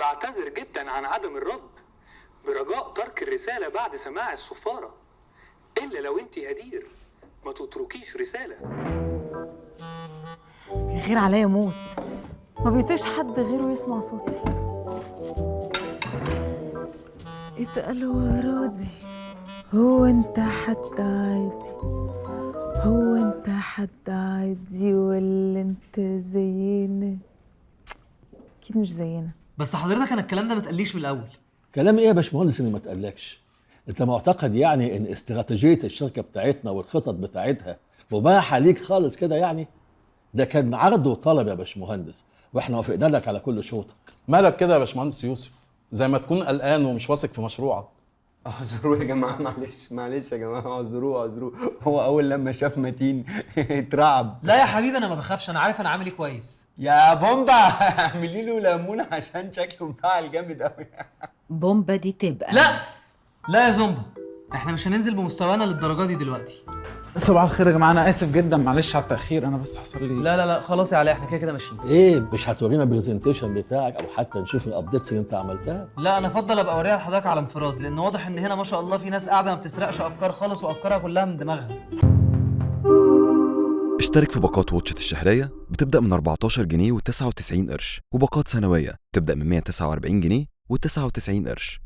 بعتذر جدا عن عدم الرد، برجاء ترك الرسالة بعد سماع الصفارة، إلا لو أنت هدير ما تتركيش رسالة. غير عليا موت، ما بيطيقش حد غيره يسمع صوتي. اتقل ورادي، هو انت حد عادي، هو انت حد عادي ولا انت زينا؟ اكيد مش زينا. بس حضرتك انا الكلام ده ما تقليش من الاول. كلام ايه يا باشمهندس اللي ما تقلقش؟ انت معتقد يعني ان استراتيجيه الشركه بتاعتنا والخطط بتاعتها مباحه ليك خالص كده يعني؟ ده كان عرض وطلب يا باشمهندس، واحنا وافقنا لك على كل شروطك. مالك كده يا باشمهندس يوسف؟ زي ما تكون قلقان ومش واثق في مشروعك. اعذروه يا جماعه، معلش يا جماعه، اعذروه. هو اول لما شاف متين اترعب. لا يا حبيبي انا ما بخافش، انا عارف انا عامل ايه كويس. يا بومبا اعملي له ليمون عشان شكله مفعل جامد قوي. بومبا دي تبقى لا يا زومبا، احنا مش هننزل بمستوانا للدرجه دي دلوقتي. صباح الخير يا جماعه، انا اسف جدا معلش على التاخير، انا بس حصل لي لا خلاص يا علاء، احنا كده ماشيين. ايه مش هتورينا البرزنتيشن بتاعك او حتى نشوف الابديتس اللي انت عملتها؟ لا انا افضل ابقى اوريها لحضرتك على انفراد، لان واضح ان هنا ما شاء الله في ناس قاعده ما بتسرقش افكار خالص وافكارها كلها من دماغها. اشترك في باقات واتشت الشهرية بتبدأ من 14 جنيه و99 قرش، وباقات سنوية بتبدأ من 149 جنيه و99 قرش.